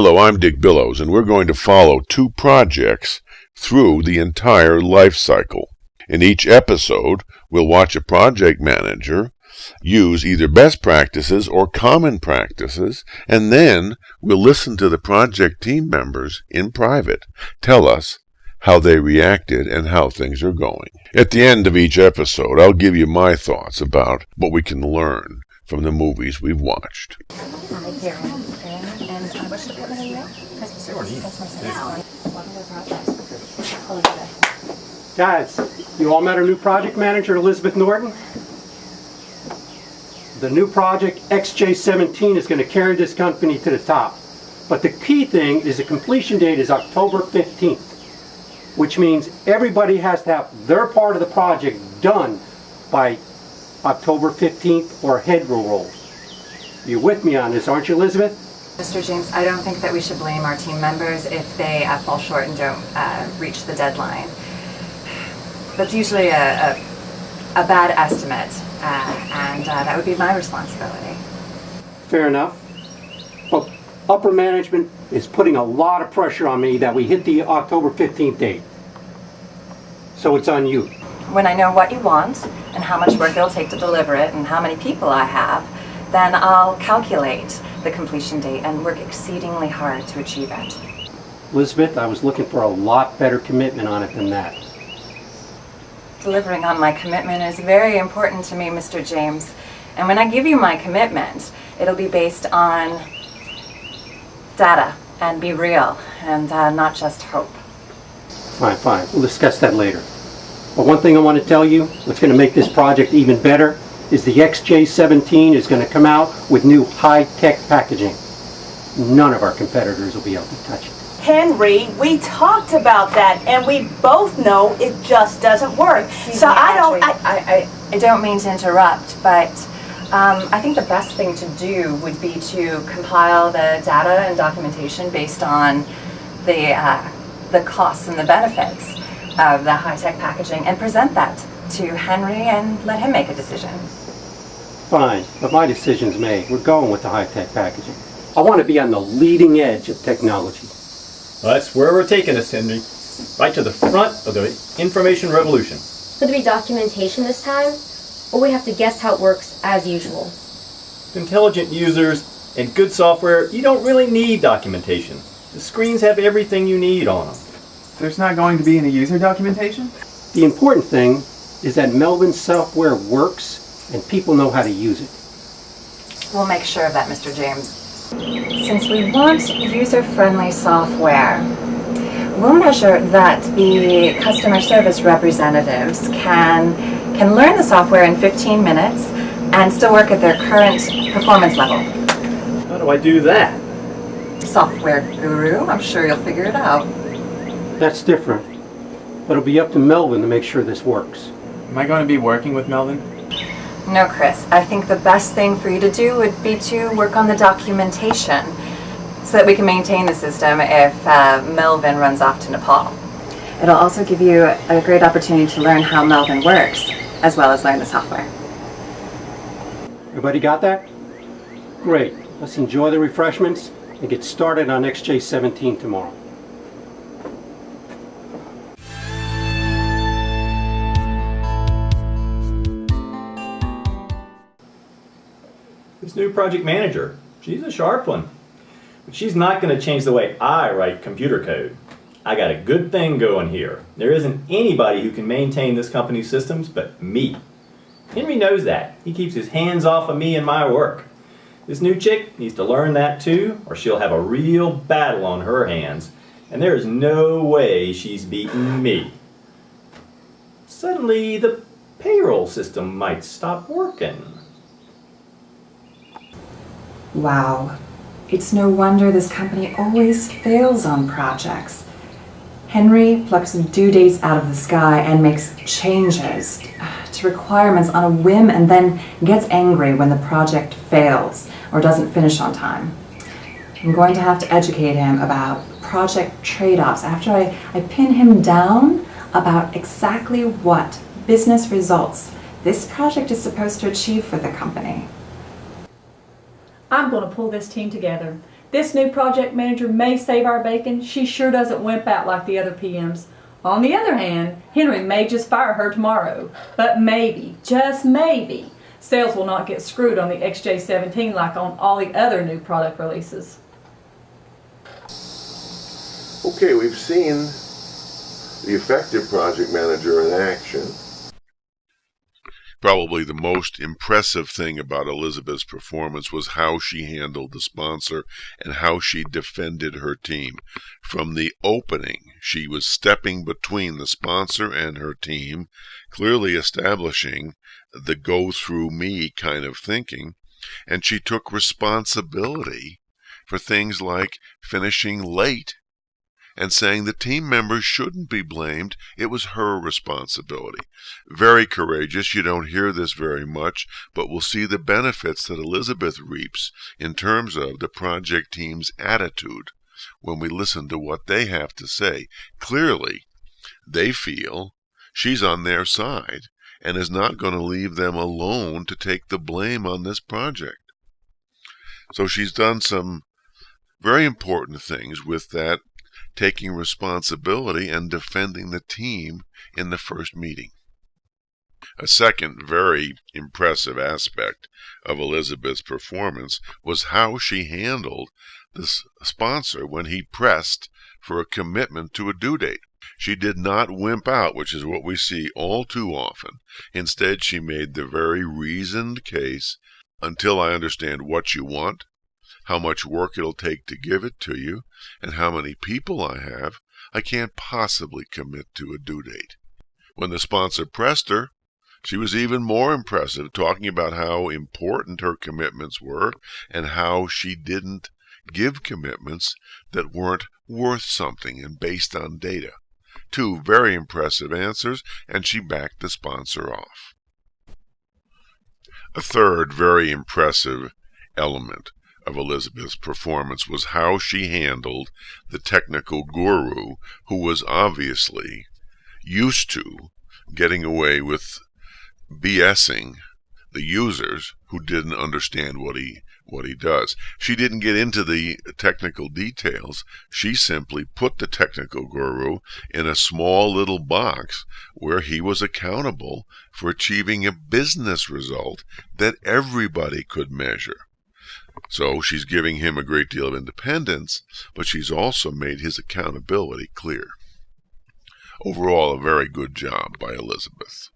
Hello, I'm Dick Billows, and we're going to follow 2 projects through the entire life cycle. In each episode, we'll watch a project manager use either best practices or common practices, and then we'll listen to the project team members in private tell us how they reacted and how things are going. At the end of each episode, I'll give you my thoughts about what we can learn from the movies we've watched. Guys, you all met our new project manager, Elizabeth Norton? The new project, XJ17, is going to carry this company to the top. But the key thing is the completion date is October 15th, which means everybody has to have their part of the project done by October 15th or head will roll. You're with me on this, aren't you, Elizabeth? Mr. James, I don't think that we should blame our team members if they fall short and don't reach the deadline. That's usually a bad estimate, and that would be my responsibility. Fair enough. But upper management is putting a lot of pressure on me that we hit the October 15th date. So it's on you. When I know what you want and how much work it'll take to deliver it and how many people I have, then I'll calculate the completion date and work exceedingly hard to achieve it. Elizabeth, I was looking for a lot better commitment on it than that. Delivering on my commitment is very important to me, Mr. James. And when I give you my commitment, it'll be based on data and be real and not just hope. Fine. We'll discuss that later. But one thing I want to tell you, what's going to make this project even better, is the XJ17 is going to come out with new high-tech packaging. None of our competitors will be able to touch it. Henry, we talked about that, and we both know it just doesn't work. I don't mean to interrupt, but I think the best thing to do would be to compile the data and documentation based on the costs and the benefits of the high-tech packaging and present that to Henry and let him make a decision. Fine, but my decision's made. We're going with the high-tech packaging. I want to be on the leading edge of technology. Well, that's where we're taking us, Henry. Right to the front of the information revolution. Will there be documentation this time? Or we have to guess how it works as usual? With intelligent users and good software, you don't really need documentation. The screens have everything you need on them. There's not going to be any user documentation? The important thing is that Melvin's software works and people know how to use it. We'll make sure of that, Mr. James. Since we want user-friendly software, we'll measure that the customer service representatives can learn the software in 15 minutes and still work at their current performance level. How do I do that? Software guru, I'm sure you'll figure it out. That's different. But it'll be up to Melvin to make sure this works. Am I going to be working with Melvin? No, Chris. I think the best thing for you to do would be to work on the documentation so that we can maintain the system if Melvin runs off to Nepal. It'll also give you a great opportunity to learn how Melvin works, as well as learn the software. Everybody got that? Great. Let's enjoy the refreshments and get started on XJ17 tomorrow. This new project manager, she's a sharp one. But she's not going to change the way I write computer code. I got a good thing going here. There isn't anybody who can maintain this company's systems but me. Henry knows that. He keeps his hands off of me and my work. This new chick needs to learn that too, or she'll have a real battle on her hands, and there is no way she's beating me. Suddenly, the payroll system might stop working. Wow. It's no wonder this company always fails on projects. Henry plucks due dates out of the sky and makes changes to requirements on a whim and then gets angry when the project fails or doesn't finish on time. I'm going to have to educate him about project trade-offs after I pin him down about exactly what business results this project is supposed to achieve for the company. I'm going to pull this team together. This new project manager may save our bacon. She sure doesn't wimp out like the other PMs. On the other hand, Henry may just fire her tomorrow. But maybe, just maybe, sales will not get screwed on the XJ17 like on all the other new product releases. Okay, we've seen the effective project manager in action. Probably the most impressive thing about Elizabeth's performance was how she handled the sponsor and how she defended her team. From the opening, she was stepping between the sponsor and her team, clearly establishing the go-through-me kind of thinking, and she took responsibility for things like finishing late and saying the team members shouldn't be blamed. It was her responsibility. Very courageous. You don't hear this very much, but we'll see the benefits that Elizabeth reaps in terms of the project team's attitude when we listen to what they have to say. Clearly, they feel she's on their side and is not going to leave them alone to take the blame on this project. So she's done some very important things with that, taking responsibility and defending the team in the first meeting. A second very impressive aspect of Elizabeth's performance was how she handled this sponsor when he pressed for a commitment to a due date. She did not wimp out, which is what we see all too often. Instead, she made the very reasoned case, until I understand what you want, how much work it'll take to give it to you, and how many people I have, I can't possibly commit to a due date. When the sponsor pressed her, she was even more impressive, talking about how important her commitments were and how she didn't give commitments that weren't worth something and based on data. Two very impressive answers, and she backed the sponsor off. A third very impressive element of Elizabeth's performance was how she handled the technical guru who was obviously used to getting away with BSing the users who didn't understand what he does. She didn't get into the technical details. She simply put the technical guru in a small little box where he was accountable for achieving a business result that everybody could measure. So she's giving him a great deal of independence, but she's also made his accountability clear. Overall, a very good job by Elizabeth.